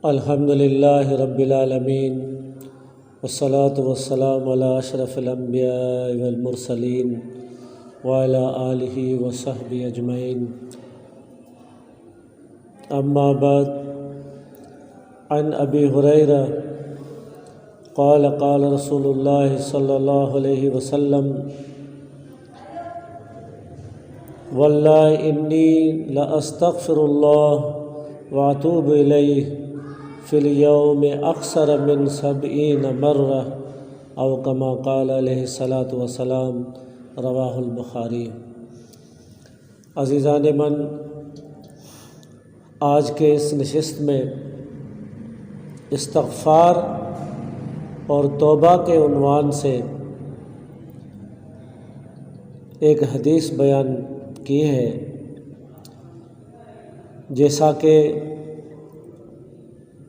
الحمدللہ رب العالمین والصلاة والسلام علی اشرف الانبیاء والمرسلین وعلی آلہ وصحبہ اجمعین، اما بعد، عن ابی ہریرہ قال قال رسول اللہ صلی اللہ علیہ وسلم واللہ انی لاستغفر اللہ واتوب الیہ فی الیوم اکثر من 70 مرہ او کما قال علیہ الصلاۃ والسلام، رواہ البخاری۔ عزیزان من، آج کے اس نشست میں استغفار اور توبہ کے عنوان سے ایک حدیث بیان کی ہے، جیسا کہ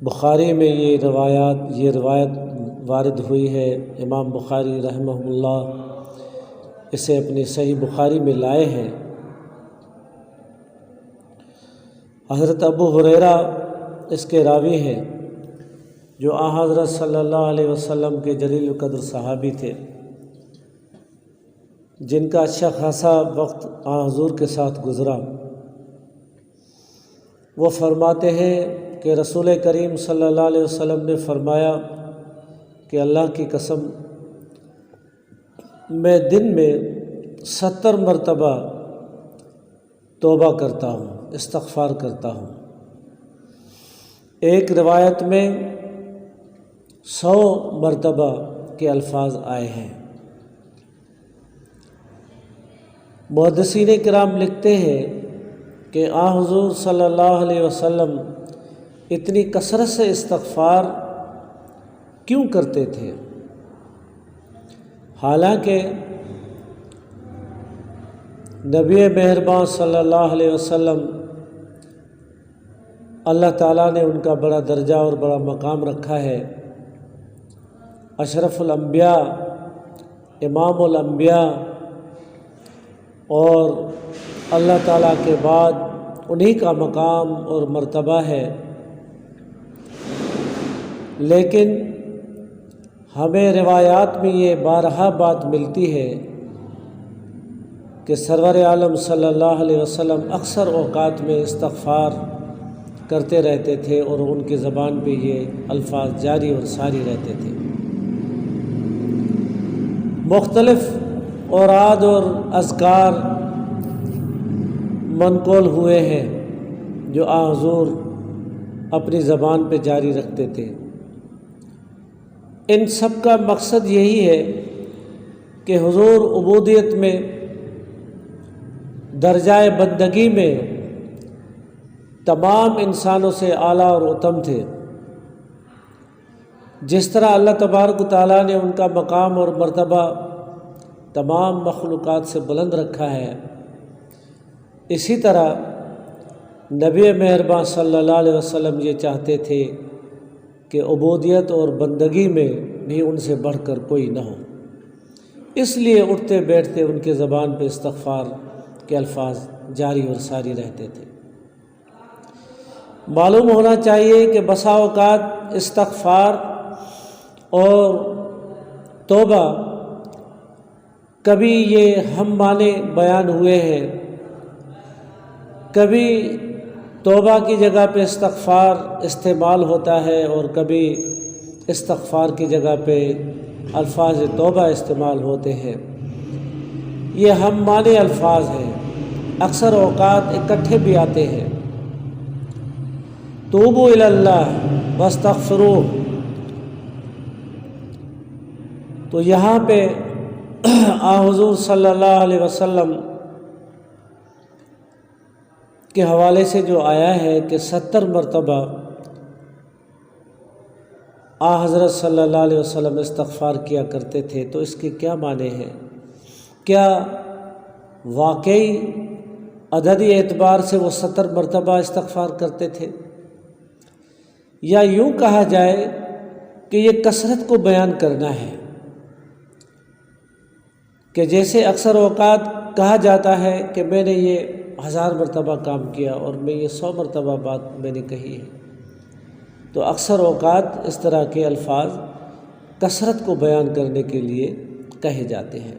بخاری میں یہ روایت وارد ہوئی ہے۔ امام بخاری رحمہ اللہ اسے اپنی صحیح بخاری میں لائے ہیں۔ حضرت ابو ہریرہ اس کے راوی ہیں، جو حضرت صلی اللہ علیہ وسلم کے جلیل القدر صحابی تھے، جن کا اچھا خاصا وقت حضور کے ساتھ گزرا۔ وہ فرماتے ہیں کہ رسول کریم صلی اللہ علیہ وسلم نے فرمایا کہ اللہ کی قسم، میں دن میں 70 مرتبہ توبہ کرتا ہوں، استغفار کرتا ہوں۔ ایک روایت میں 100 مرتبہ کے الفاظ آئے ہیں۔ محدثین کرام لکھتے ہیں کہ حضور صلی اللہ علیہ وسلم اتنی کثرت سے استغفار کیوں کرتے تھے؟ حالانکہ نبی مہربان صلی اللہ علیہ وسلم، اللہ تعالیٰ نے ان کا بڑا درجہ اور بڑا مقام رکھا ہے، اشرف الانبیاء، امام الانبیاء، اور اللہ تعالیٰ کے بعد انہی کا مقام اور مرتبہ ہے۔ لیکن ہمیں روایات میں یہ بارہا بات ملتی ہے کہ سرور عالم صلی اللہ علیہ وسلم اکثر اوقات میں استغفار کرتے رہتے تھے، اور ان کی زبان پہ یہ الفاظ جاری اور ساری رہتے تھے۔ مختلف اوراد اور اذکار منقول ہوئے ہیں جو حضور اپنی زبان پہ جاری رکھتے تھے۔ ان سب کا مقصد یہی ہے کہ حضور عبودیت میں، درجہ بندگی میں تمام انسانوں سے اعلیٰ اور اتم تھے۔ جس طرح اللہ تبارک و تعالیٰ نے ان کا مقام اور مرتبہ تمام مخلوقات سے بلند رکھا ہے، اسی طرح نبی مہربان صلی اللہ علیہ وسلم یہ چاہتے تھے کہ عبودیت اور بندگی میں بھی ان سے بڑھ کر کوئی نہ ہو، اس لیے اٹھتے بیٹھتے ان کے زبان پہ استغفار کے الفاظ جاری اور ساری رہتے تھے۔ معلوم ہونا چاہیے کہ بسا اوقات استغفار اور توبہ کبھی یہ ہم معنی بیان ہوئے ہیں، کبھی توبہ کی جگہ پہ استغفار استعمال ہوتا ہے، اور کبھی استغفار کی جگہ پہ الفاظ توبہ استعمال ہوتے ہیں۔ یہ ہم معنی الفاظ ہیں، اکثر اوقات اکٹھے بھی آتے ہیں۔ توبوا الی اللہ واستغفروہ، تو یہاں پہ حضور صلی اللہ علیہ وسلم کے حوالے سے جو آیا ہے کہ 70 مرتبہ حضرت صلی اللہ علیہ وسلم استغفار کیا کرتے تھے، تو اس کے کیا معنی ہیں؟ کیا واقعی عددی اعتبار سے وہ 70 مرتبہ استغفار کرتے تھے، یا یوں کہا جائے کہ یہ کثرت کو بیان کرنا ہے؟ کہ جیسے اکثر اوقات کہا جاتا ہے کہ میں نے یہ 1000 مرتبہ کام کیا اور میں یہ 100 مرتبہ بات میں نے کہی ہے، تو اکثر اوقات اس طرح کے الفاظ کثرت کو بیان کرنے کے لیے کہے جاتے ہیں۔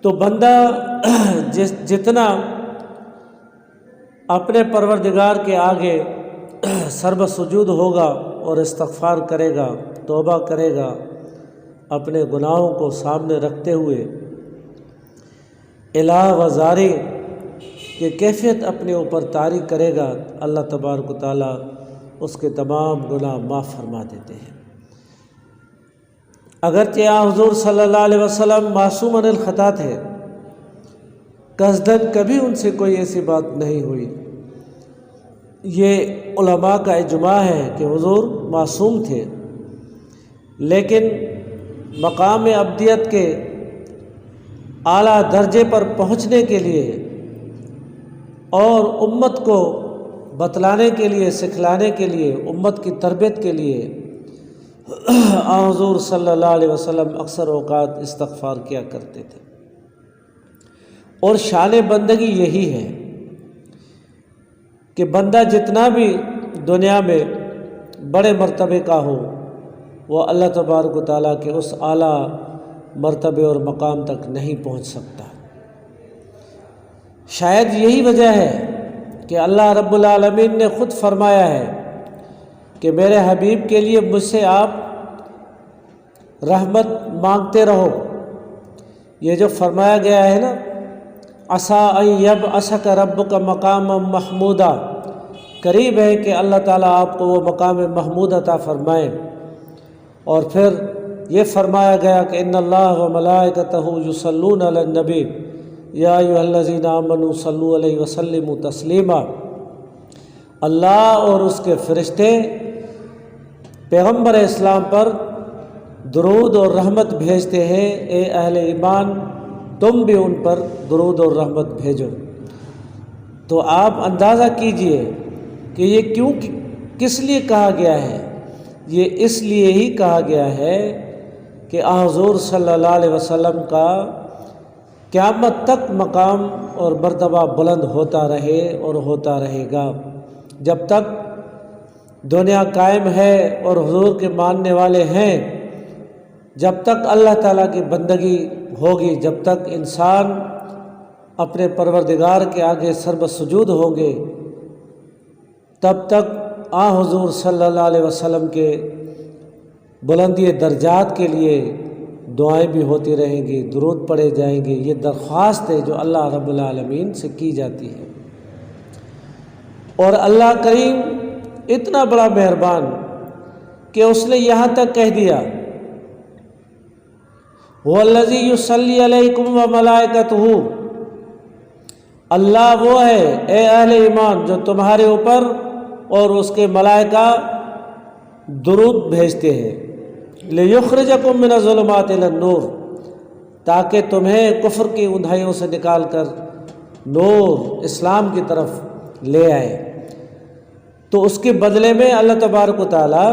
تو بندہ جتنا اپنے پروردگار کے آگے سرب سجود ہوگا اور استغفار کرے گا، توبہ کرے گا، اپنے گناہوں کو سامنے رکھتے ہوئے الہ و زاری کی کیفیت اپنے اوپر طاری کرے گا، اللہ تبارک و تعالیٰ اس کے تمام گناہ معاف فرما دیتے ہیں۔ اگرچہ حضور صلی اللہ علیہ وسلم معصوم عن الخطا تھے، قصداً کبھی ان سے کوئی ایسی بات نہیں ہوئی۔ یہ علماء کا اجماع ہے کہ حضور معصوم تھے، لیکن مقام عبدیت کے اعلیٰ درجے پر پہنچنے کے لیے اور امت کو بتلانے کے لیے، سکھلانے کے لیے، امت کی تربیت کے لیے حضور صلی اللہ علیہ وسلم اکثر اوقات استغفار کیا کرتے تھے۔ اور شان بندگی یہی ہے کہ بندہ جتنا بھی دنیا میں بڑے مرتبے کا ہو، وہ اللہ تبارک و تعالیٰ کے اس اعلیٰ مرتبے اور مقام تک نہیں پہنچ سکتا۔ شاید یہی وجہ ہے کہ اللہ رب العالمین نے خود فرمایا ہے کہ میرے حبیب کے لیے مجھ سے آپ رحمت مانگتے رہو۔ یہ جو فرمایا گیا ہے نا، عسیٰ ان یبعثک ربک مقاما محمودا، قریب ہے کہ اللہ تعالیٰ آپ کو وہ مقام محمود عطا فرمائے۔ اور پھر یہ فرمایا گیا کہ ان اللہ و ملائکتہ یصلون علی النبی یا ایھا الذین آمنوا صلوا علیہ وسلموا تسلیما۔ اللہ اور اس کے فرشتے پیغمبر اسلام پر درود اور رحمت بھیجتے ہیں، اے اہل ایمان تم بھی ان پر درود اور رحمت بھیجو۔ تو آپ اندازہ کیجئے کہ یہ کس لیے کہا گیا ہے۔ یہ اس لیے ہی کہا گیا ہے کہ حضور صلی اللہ علیہ وسلم کا قیامت تک مقام اور مرتبہ بلند ہوتا رہے اور ہوتا رہے گا۔ جب تک دنیا قائم ہے اور حضور کے ماننے والے ہیں، جب تک اللہ تعالیٰ کی بندگی ہوگی، جب تک انسان اپنے پروردگار کے آگے سرب سجود ہوں گے، تب تک حضور صلی اللہ علیہ وسلم کے بلندی درجات کے لیے دعائیں بھی ہوتی رہیں گی، درود پڑھے جائیں گے۔ یہ درخواست ہے جو اللہ رب العالمین سے کی جاتی ہے۔ اور اللہ کریم اتنا بڑا مہربان کہ اس نے یہاں تک کہہ دیا وَالَّذِي يُصَلِّي عَلَيْكُمْ وَمَلَائِكَتُهُ، اللہ وہ ہے اے اہل ایمان جو تمہارے اوپر اور اس کے ملائکہ درود بھیجتے ہیں، لِيُخْرِجَكُم مِّنَ الظُّلُمَاتِ إِلَى النُّورِ، تاکہ تمہیں کفر کی اندھائیوں سے نکال کر نور اسلام کی طرف لے آئے۔ تو اس کے بدلے میں اللہ تبارک و تعالیٰ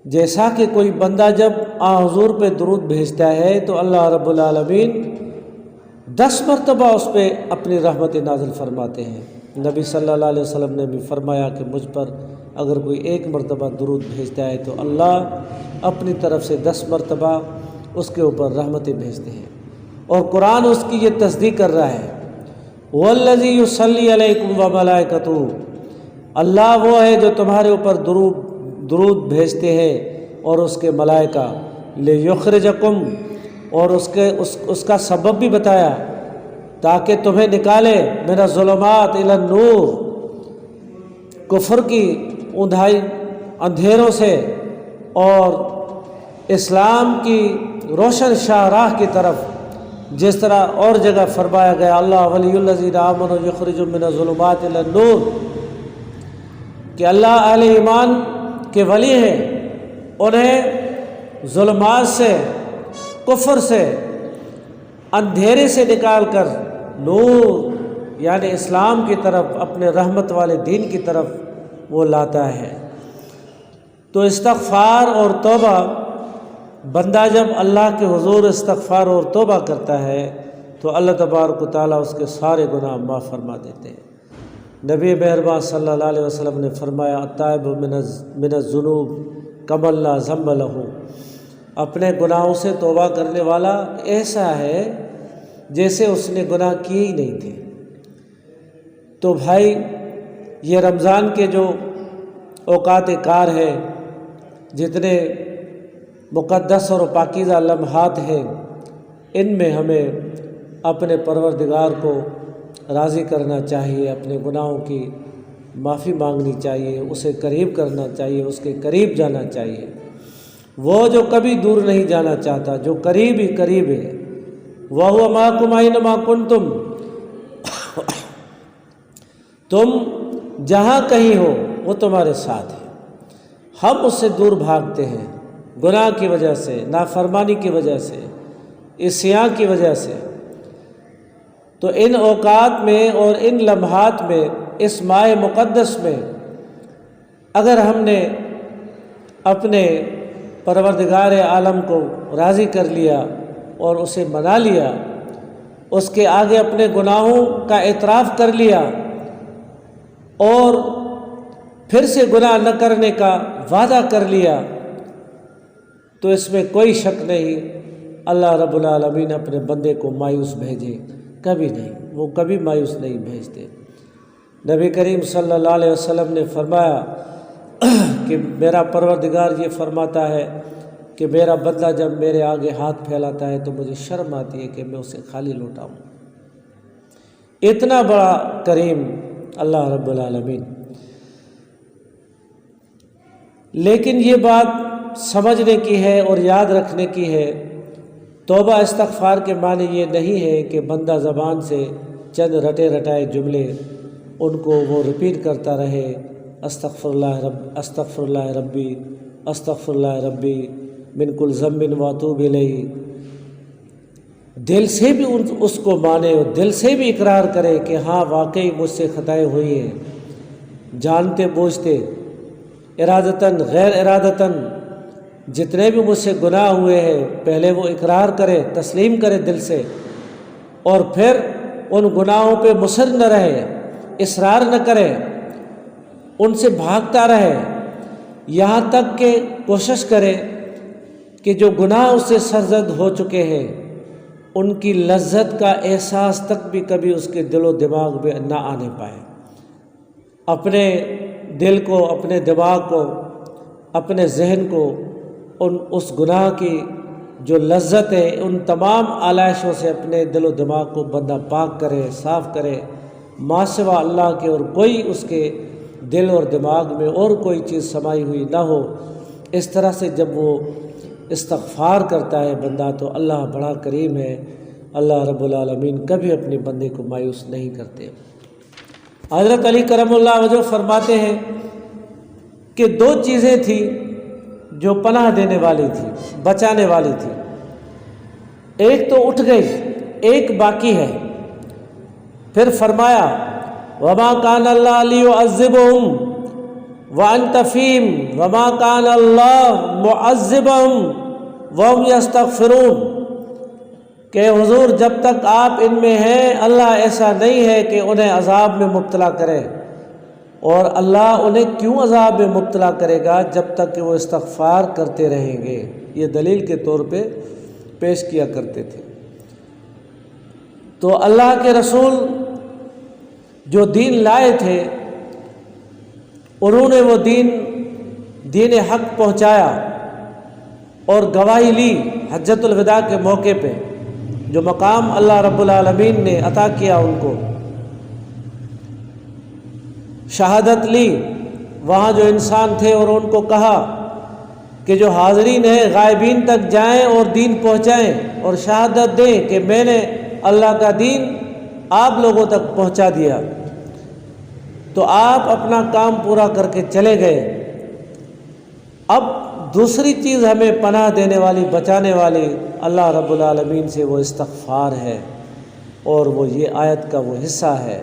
جیسا کہ کوئی بندہ جب حضور پہ درود بھیجتا ہے تو اللہ رب العالمین 10 مرتبہ اس پہ اپنی رحمت نازل فرماتے ہیں۔ نبی صلی اللہ علیہ وسلم نے بھی فرمایا کہ مجھ پر اگر کوئی 1 مرتبہ درود بھیجتا ہے تو اللہ اپنی طرف سے 10 مرتبہ اس کے اوپر رحمتیں بھیجتے ہیں۔ اور قرآن اس کی یہ تصدیق کر رہا ہے وَالَّذِي يُصَلِّي عَلَيْكُمْ وَمَلَائِكَتُهُ، اللہ وہ ہے جو تمہارے اوپر درود بھیجتے ہیں اور اس کے ملائکہ، لِيُخْرِجَكُمْ، اور اس کا سبب بھی بتایا تاکہ تمہیں نکالے مِنَ الظُّلُمَاتِ إِلَى النُّورِ، کفر کی اندھیروں سے اور اسلام کی روشن شاہراہ کی طرف، جس طرح اور جگہ فرمایا گیا اللہ ولی الذین آمنوا یخرجهم من الظلمات الی النور، کہ اللہ اہل ایمان کے ولی ہیں، انہیں ظلمات سے، کفر سے، اندھیرے سے نکال کر نور یعنی اسلام کی طرف، اپنے رحمت والے دین کی طرف وہ لاتا ہے۔ تو استغفار اور توبہ، بندہ جب اللہ کے حضور استغفار اور توبہ کرتا ہے تو اللہ تبارک و تعالیٰ اس کے سارے گناہ معاف فرما دیتے ہیں۔ نبی مہربان صلی اللہ علیہ وسلم نے فرمایا التائب من الذنوب کمن لا ذنب لہ، اپنے گناہوں سے توبہ کرنے والا ایسا ہے جیسے اس نے گناہ کیے ہی نہیں تھے۔ تو بھائی یہ رمضان کے جو اوقات کار ہیں، جتنے مقدس اور پاکیزہ لمحات ہیں، ان میں ہمیں اپنے پروردگار کو راضی کرنا چاہیے، اپنے گناہوں کی معافی مانگنی چاہیے، اسے قریب کرنا چاہیے، اس کے قریب جانا چاہیے۔ وہ جو کبھی دور نہیں جانا چاہتا، جو قریب ہی قریب ہے، وَهُوَ مَعَكُمْ أَيْنَمَا كُنْتُمْ، تم جہاں کہیں ہو وہ تمہارے ساتھ ہے۔ ہم اس سے دور بھاگتے ہیں گناہ کی وجہ سے، نافرمانی کی وجہ سے، عصیان کی وجہ سے۔ تو ان اوقات میں اور ان لمحات میں، اس ماہ مقدس میں، اگر ہم نے اپنے پروردگار عالم کو راضی کر لیا اور اسے منا لیا، اس کے آگے اپنے گناہوں کا اعتراف کر لیا اور پھر سے گناہ نہ کرنے کا وعدہ کر لیا، تو اس میں کوئی شک نہیں اللہ رب العالمین اپنے بندے کو مایوس بھیجے، کبھی نہیں، وہ کبھی مایوس نہیں بھیجتے۔ نبی کریم صلی اللہ علیہ وسلم نے فرمایا کہ میرا پروردگار یہ فرماتا ہے کہ میرا بندہ جب میرے آگے ہاتھ پھیلاتا ہے تو مجھے شرم آتی ہے کہ میں اسے خالی لوٹاؤں۔ اتنا بڑا کریم اللہ رب العالمین۔ لیکن یہ بات سمجھنے کی ہے اور یاد رکھنے کی ہے، توبہ استغفار کے معنی یہ نہیں ہے کہ بندہ زبان سے چند رٹے رٹائے جملے ان کو وہ ریپیٹ کرتا رہے، استغفر اللہ ربی استغفر اللہ ربی من کل ذنب واتوب الیہ، دل سے بھی اس کو مانے اور دل سے بھی اقرار کرے کہ ہاں واقعی مجھ سے خطائیں ہوئی ہیں، جانتے بوجھتے، ارادتاً غیر ارادتاً جتنے بھی مجھ سے گناہ ہوئے ہیں، پہلے وہ اقرار کرے، تسلیم کرے دل سے، اور پھر ان گناہوں پہ مصر نہ رہے، اصرار نہ کرے، ان سے بھاگتا رہے، یہاں تک کہ کوشش کرے کہ جو گناہ اس سے سرزد ہو چکے ہیں ان کی لذت کا احساس تک بھی کبھی اس کے دل و دماغ میں نہ آنے پائے۔ اپنے دل کو، اپنے دماغ کو، اپنے ذہن کو اس گناہ کی جو لذت ہے، ان تمام آلائشوں سے اپنے دل و دماغ کو بندہ پاک کرے، صاف کرے، ما سوا اللہ کے اور کوئی اس کے دل اور دماغ میں اور کوئی چیز سمائی ہوئی نہ ہو۔ اس طرح سے جب وہ استغفار کرتا ہے بندہ تو اللہ بڑا کریم ہے، اللہ رب العالمین کبھی اپنے بندے کو مایوس نہیں کرتے۔ حضرت علی کرم اللہ وجہ فرماتے ہیں کہ دو چیزیں تھیں جو پناہ دینے والی تھی، بچانے والی تھی، ایک تو اٹھ گئی، ایک باقی ہے۔ پھر فرمایا وما کان اللہ لیعذبہم وانت فیہم وما کان اللہ معذبہم وہم یستغفرون، کہ حضور جب تک آپ ان میں ہیں اللہ ایسا نہیں ہے کہ انہیں عذاب میں مبتلا کرے، اور اللہ انہیں کیوں عذاب میں مبتلا کرے گا جب تک کہ وہ استغفار کرتے رہیں گے۔ یہ دلیل کے طور پہ پیش کیا کرتے تھے۔ تو اللہ کے رسول جو دین لائے تھے، انہوں نے وہ دین حق پہنچایا اور گواہی لی حجۃ الوداع کے موقع پہ، جو مقام اللہ رب العالمین نے عطا کیا ان کو، شہادت لی۔ وہاں جو انسان تھے اور ان کو کہا کہ جو حاضرین ہیں غائبین تک جائیں اور دین پہنچائیں اور شہادت دیں کہ میں نے اللہ کا دین آپ لوگوں تک پہنچا دیا۔ تو آپ اپنا کام پورا کر کے چلے گئے۔ اب دوسری چیز ہمیں پناہ دینے والی، بچانے والی اللہ رب العالمین سے وہ استغفار ہے، اور وہ یہ آیت کا وہ حصہ ہے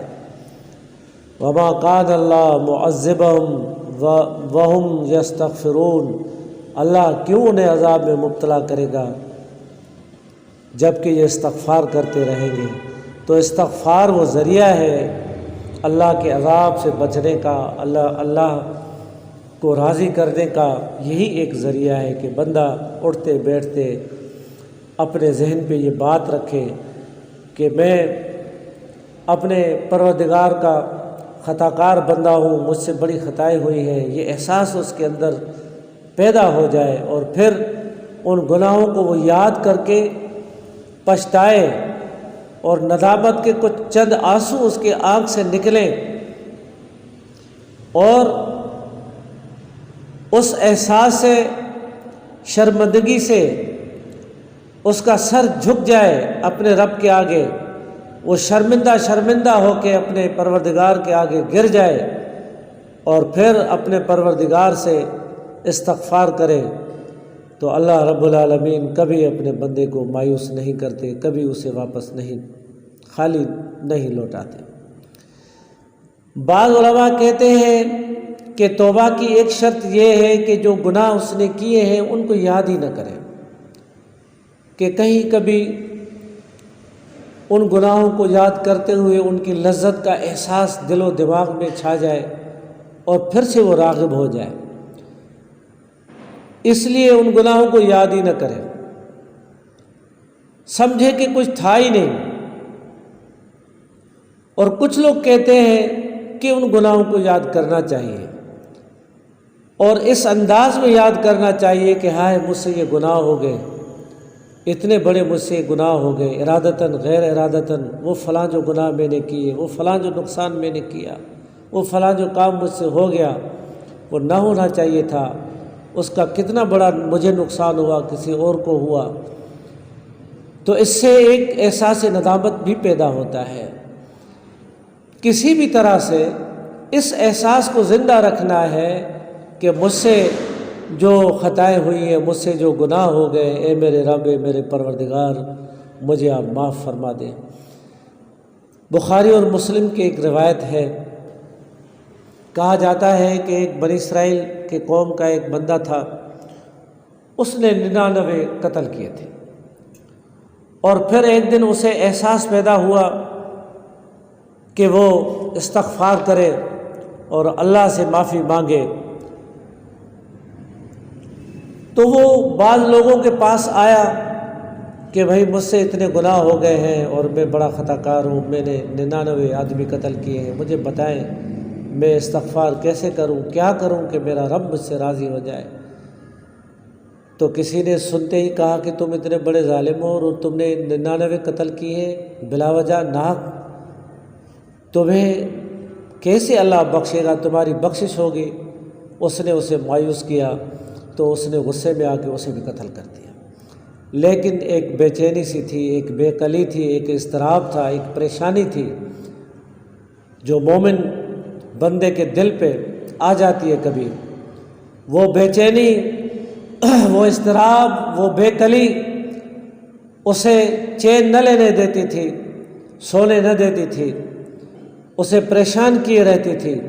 وما کان اللہ معذبہم وہم یستغفرون، اللہ کیوں انہیں عذاب میں مبتلا کرے گا جب کہ یہ استغفار کرتے رہیں گے۔ تو استغفار وہ ذریعہ ہے اللہ کے عذاب سے بچنے کا، اللہ کو راضی کرنے کا یہی ایک ذریعہ ہے کہ بندہ اٹھتے بیٹھتے اپنے ذہن پہ یہ بات رکھے کہ میں اپنے پروردگار کا خطا کار بندہ ہوں، مجھ سے بڑی خطائیں ہوئی ہیں، یہ احساس اس کے اندر پیدا ہو جائے، اور پھر ان گناہوں کو وہ یاد کر کے پچھتائے اور ندامت کے کچھ چند آنسو اس کے آنکھ سے نکلیں، اور اس احساس سے، شرمندگی سے اس کا سر جھک جائے اپنے رب کے آگے، وہ شرمندہ ہو کے اپنے پروردگار کے آگے گر جائے، اور پھر اپنے پروردگار سے استغفار کرے، تو اللہ رب العالمین کبھی اپنے بندے کو مایوس نہیں کرتے، کبھی اسے واپس خالی نہیں لوٹاتے۔ بعض علماء کہتے ہیں کہ توبہ کی ایک شرط یہ ہے کہ جو گناہ اس نے کیے ہیں ان کو یاد ہی نہ کرے، کہ کہیں کبھی ان گناہوں کو یاد کرتے ہوئے ان کی لذت کا احساس دل و دماغ میں چھا جائے اور پھر سے وہ راغب ہو جائے، اس لیے ان گناہوں کو یاد ہی نہ کرے، سمجھے کہ کچھ تھا ہی نہیں۔ اور کچھ لوگ کہتے ہیں کہ ان گناہوں کو یاد کرنا چاہیے، اور اس انداز میں یاد کرنا چاہیے کہ ہائے مجھ سے یہ گناہ ہو گئے، اتنے بڑے مجھ سے گناہ ہو گئے، ارادتاً غیر ارادتاً، وہ فلاں جو گناہ میں نے کیے، وہ فلاں جو نقصان میں نے کیا، وہ فلاں جو کام مجھ سے ہو گیا، وہ نہ ہونا چاہیے تھا، اس کا کتنا بڑا مجھے نقصان ہوا، کسی اور کو ہوا۔ تو اس سے ایک احساس ندامت بھی پیدا ہوتا ہے۔ کسی بھی طرح سے اس احساس کو زندہ رکھنا ہے کہ مجھ سے جو خطائیں ہوئی ہیں، مجھ سے جو گناہ ہو گئے، اے میرے رب، اے میرے پروردگار، مجھے آپ معاف فرما دیں۔ بخاری اور مسلم کی ایک روایت ہے، کہا جاتا ہے کہ ایک بنی اسرائیل کے قوم کا ایک بندہ تھا، اس نے 99 قتل کیے تھے، اور پھر ایک دن اسے احساس پیدا ہوا کہ وہ استغفار کرے اور اللہ سے معافی مانگے، تو وہ بعض لوگوں کے پاس آیا کہ بھائی مجھ سے اتنے گناہ ہو گئے ہیں اور میں بڑا خطا کار ہوں، میں نے 99 آدمی قتل کیے ہیں، مجھے بتائیں میں استغفار کیسے کروں، کیا کروں کہ میرا رب مجھ سے راضی ہو جائے۔ تو کسی نے سنتے ہی کہا کہ تم اتنے بڑے ظالم ہو اور تم نے 99 قتل کیے ہیں بلا وجہ ناحق، تمہیں کیسے اللہ بخشے گا، تمہاری بخشش ہوگی۔ اس نے اسے مایوس کیا تو اس نے غصے میں آ کے اسے بھی قتل کر دیا، لیکن ایک بے چینی سی تھی، ایک بے قلی تھی، ایک اضطراب تھا، ایک پریشانی تھی جو مومن بندے کے دل پہ آ جاتی ہے کبھی۔ وہ بے چینی، وہ اضطراب، وہ بے قلی اسے چین نہ لینے دیتی تھی، سونے نہ دیتی تھی، اسے پریشان کیے رہتی تھی۔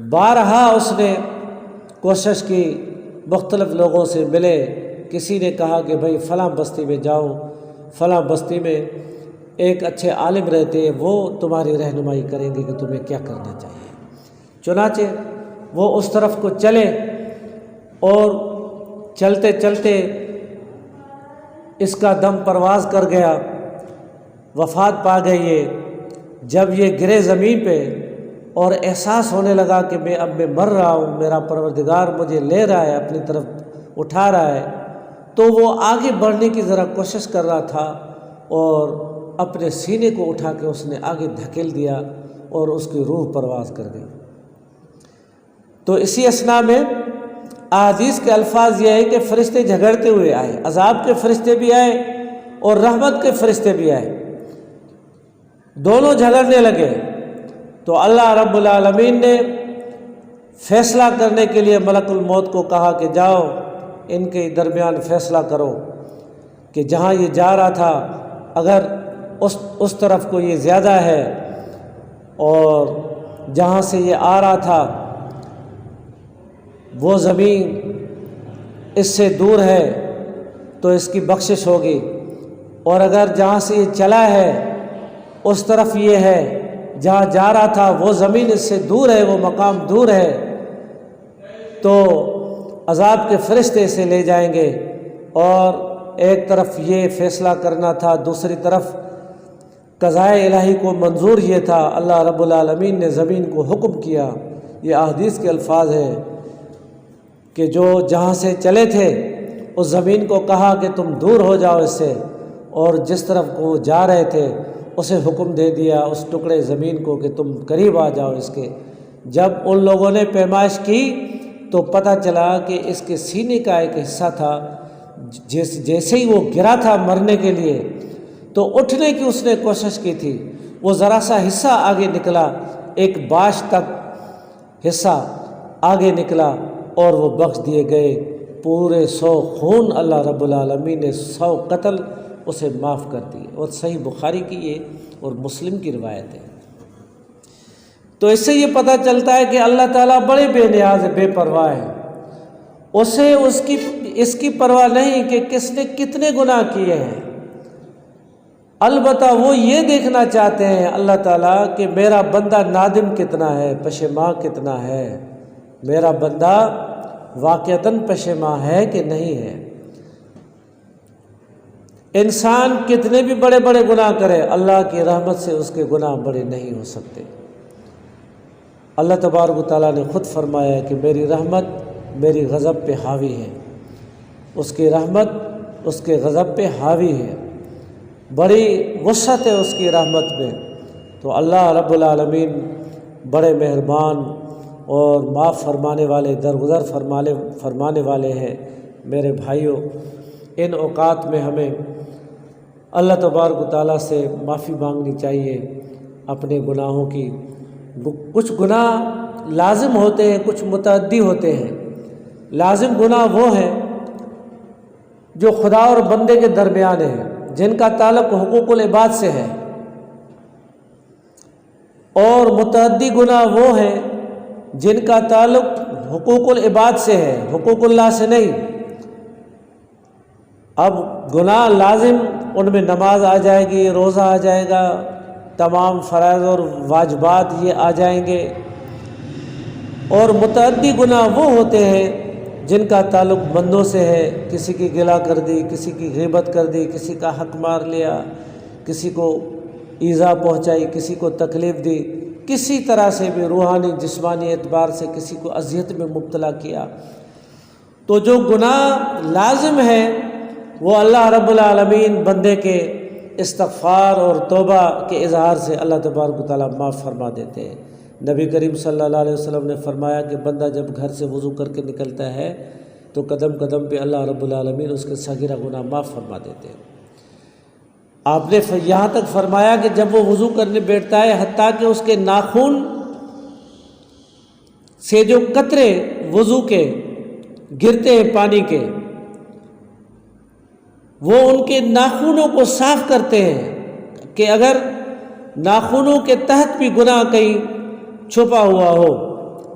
بارہا اس نے کوشش کی، مختلف لوگوں سے ملے، کسی نے کہا کہ بھائی فلاں بستی میں جاؤ، فلاں بستی میں ایک اچھے عالم رہتے ہیں، وہ تمہاری رہنمائی کریں گے کہ تمہیں کیا کرنا چاہیے۔ چنانچہ وہ اس طرف کو چلے، اور چلتے چلتے اس کا دم پرواز کر گیا، وفات پا گئی ہے۔ جب یہ گرے زمین پہ اور احساس ہونے لگا کہ اب میں مر رہا ہوں، میرا پروردگار مجھے لے رہا ہے، اپنی طرف اٹھا رہا ہے، تو وہ آگے بڑھنے کی ذرا کوشش کر رہا تھا، اور اپنے سینے کو اٹھا کے اس نے آگے دھکیل دیا اور اس کی روح پرواز کر گئی۔ تو اسی اثناء میں احادیث کے الفاظ یہ ہے کہ فرشتے جھگڑتے ہوئے آئے، عذاب کے فرشتے بھی آئے اور رحمت کے فرشتے بھی آئے، دونوں جھگڑنے لگے۔ تو اللہ رب العالمین نے فیصلہ کرنے کے لیے ملک الموت کو کہا کہ جاؤ ان کے درمیان فیصلہ کرو کہ جہاں یہ جا رہا تھا اگر اس طرف کو یہ زیادہ ہے، اور جہاں سے یہ آ رہا تھا وہ زمین اس سے دور ہے تو اس کی بخشش ہوگی، اور اگر جہاں سے یہ چلا ہے اس طرف یہ ہے جہاں جا رہا تھا وہ زمین اس سے دور ہے، وہ مقام دور ہے، تو عذاب کے فرشتے اسے لے جائیں گے، اور ایک طرف یہ فیصلہ کرنا تھا، دوسری طرف قضائے الہی کو منظور یہ تھا۔ اللہ رب العالمین نے زمین کو حکم کیا، یہ احادیث کے الفاظ ہیں کہ جو جہاں سے چلے تھے اس زمین کو کہا کہ تم دور ہو جاؤ اس سے، اور جس طرف کو جا رہے تھے اسے حکم دے دیا اس ٹکڑے زمین کو کہ تم قریب آ جاؤ اس کے۔ جب ان لوگوں نے پیمائش کی تو پتہ چلا کہ اس کے سینے کا ایک حصہ تھا، جیسے ہی وہ گرا تھا مرنے کے لیے تو اٹھنے کی اس نے کوشش کی تھی، وہ ذرا سا حصہ آگے نکلا، ایک باش تک حصہ آگے نکلا اور وہ بخش دیے گئے۔ پورے 100 خون اللہ رب العالمین نے 100 قتل اسے معاف کر دیے، اور صحیح بخاری کی یہ اور مسلم کی روایت ہے۔ تو اس سے یہ پتہ چلتا ہے کہ اللہ تعالیٰ بڑے بے نیاز بے پرواہ ہے، اسے اس کی پرواہ نہیں کہ کس نے کتنے گناہ کیے ہیں، البتہ وہ یہ دیکھنا چاہتے ہیں اللہ تعالیٰ کہ میرا بندہ نادم کتنا ہے، پشیماں کتنا ہے، میرا بندہ واقعتاً پشیماں ہے کہ نہیں ہے۔ انسان کتنے بھی بڑے بڑے گناہ کرے، اللہ کی رحمت سے اس کے گناہ بڑے نہیں ہو سکتے۔ اللہ تبارک و تعالیٰ نے خود فرمایا کہ میری رحمت میری غضب پہ حاوی ہے، اس کی رحمت اس کے غضب پہ حاوی ہے، بڑی وسعت ہے اس کی رحمت میں۔ تو اللہ رب العالمین بڑے مہربان اور معاف فرمانے والے، درگزر فرمانے والے ہیں۔ میرے بھائیوں، ان اوقات میں ہمیں اللہ تبارک و تعالیٰ سے معافی مانگنی چاہیے اپنے گناہوں کی۔ کچھ گناہ لازم ہوتے ہیں، کچھ متعدی ہوتے ہیں۔ لازم گناہ وہ ہیں جو خدا اور بندے کے درمیان ہیں، جن کا تعلق حقوق العباد سے ہے، اور متعدی گناہ وہ ہیں جن کا تعلق حقوق العباد سے ہے، حقوق اللہ سے نہیں۔ اب گناہ لازم ان میں نماز آ جائے گی، روزہ آ جائے گا، تمام فرائض اور واجبات یہ آ جائیں گے، اور متعدی گناہ وہ ہوتے ہیں جن کا تعلق بندوں سے ہے، کسی کی گلا کر دی، کسی کی غیبت کر دی، کسی کا حق مار لیا، کسی کو ایذا پہنچائی، کسی کو تکلیف دی، کسی طرح سے بھی روحانی جسمانی اعتبار سے کسی کو اذیت میں مبتلا کیا۔ تو جو گناہ لازم ہے وہ اللہ رب العالمین بندے کے استغفار اور توبہ کے اظہار سے اللہ تبارک و تعالیٰ معاف فرما دیتے ہیں۔ نبی کریم صلی اللہ علیہ وسلم نے فرمایا کہ بندہ جب گھر سے وضو کر کے نکلتا ہے تو قدم قدم پہ اللہ رب العالمین اس کے صغیرہ گناہ معاف فرما دیتے ہیں۔ آپ نے یہاں تک فرمایا کہ جب وہ وضو کرنے بیٹھتا ہے حتیٰ کہ اس کے ناخن سے جو قطرے وضو کے گرتے ہیں پانی کے، وہ ان کے ناخنوں کو صاف کرتے ہیں کہ اگر ناخنوں کے تحت بھی گناہ کہیں چھپا ہوا ہو،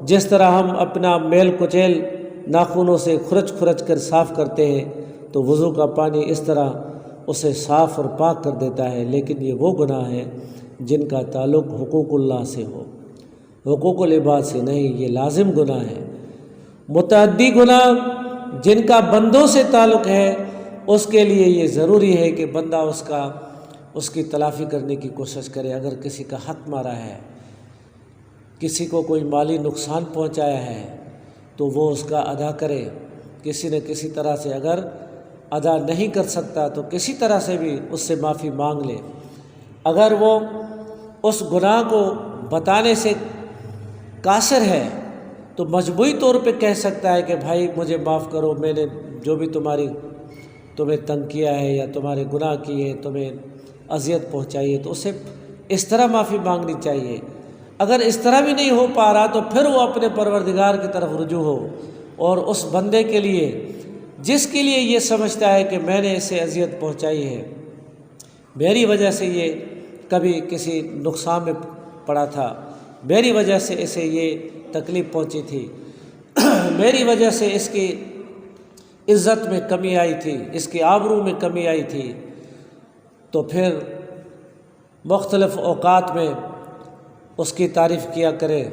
جس طرح ہم اپنا میل کچیل ناخنوں سے کھرچ کھرچ کر صاف کرتے ہیں، تو وضو کا پانی اس طرح اسے صاف اور پاک کر دیتا ہے۔ لیکن یہ وہ گناہ ہیں جن کا تعلق حقوق اللہ سے ہو، حقوق العباد سے نہیں، یہ لازم گناہ ہے۔ متعدی گناہ جن کا بندوں سے تعلق ہے، اس کے لیے یہ ضروری ہے کہ بندہ اس کی تلافی کرنے کی کوشش کرے۔ اگر کسی کا حق مارا ہے، کسی کو کوئی مالی نقصان پہنچایا ہے، تو وہ اس کا ادا کرے، کسی نہ کسی طرح سے۔ اگر ادا نہیں کر سکتا تو کسی طرح سے بھی اس سے معافی مانگ لے۔ اگر وہ اس گناہ کو بتانے سے قاصر ہے تو مجموعی طور پہ کہہ سکتا ہے کہ بھائی مجھے معاف کرو، میں نے جو بھی تمہیں تنگ کیا ہے یا تمہارے گناہ کیے ہیں، تمہیں اذیت پہنچائی ہے، تو اسے اس طرح معافی مانگنی چاہیے۔ اگر اس طرح بھی نہیں ہو پا رہا تو پھر وہ اپنے پروردگار کی طرف رجوع ہو، اور اس بندے کے لیے جس کے لیے یہ سمجھتا ہے کہ میں نے اسے اذیت پہنچائی ہے، میری وجہ سے یہ کبھی کسی نقصان میں پڑا تھا، میری وجہ سے اسے یہ تکلیف پہنچی تھی، میری وجہ سے اس کی عزت میں کمی آئی تھی، اس کی آبرو میں کمی آئی تھی، تو پھر مختلف اوقات میں اس کی تعریف کیا کرے،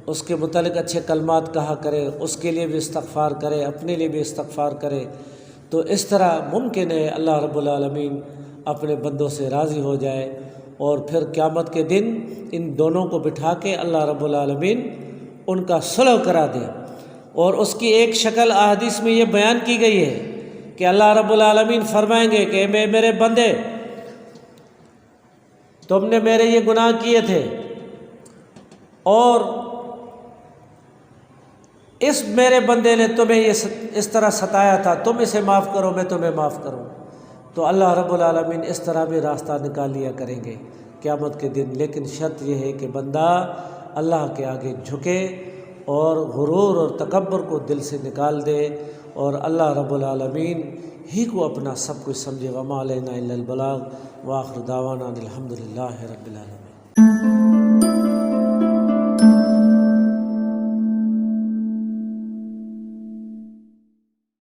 اس کے متعلق اچھے کلمات کہا کرے، اس کے لیے بھی استغفار کرے، اپنے لیے بھی استغفار کرے، تو اس طرح ممکن ہے اللہ رب العالمین اپنے بندوں سے راضی ہو جائے، اور پھر قیامت کے دن ان دونوں کو بٹھا کے اللہ رب العالمین ان کا صلح کرا دے۔ اور اس کی ایک شکل احادیث میں یہ بیان کی گئی ہے کہ اللہ رب العالمین فرمائیں گے کہ میرے بندے، تم نے میرے یہ گناہ کیے تھے اور اس میرے بندے نے تمہیں یہ اس طرح ستایا تھا، تم اسے معاف کرو، میں تمہیں معاف کروں۔ تو اللہ رب العالمین اس طرح بھی راستہ نکال لیا کریں گے قیامت کے دن، لیکن شرط یہ ہے کہ بندہ اللہ کے آگے جھکے اور غرور اور تکبر کو دل سے نکال دے، اور اللہ رب العالمین ہی کو اپنا سب کچھ سمجھے۔ وما علینا الا البلاغ، وآخر دعوانا الحمد للہ رب العالمین۔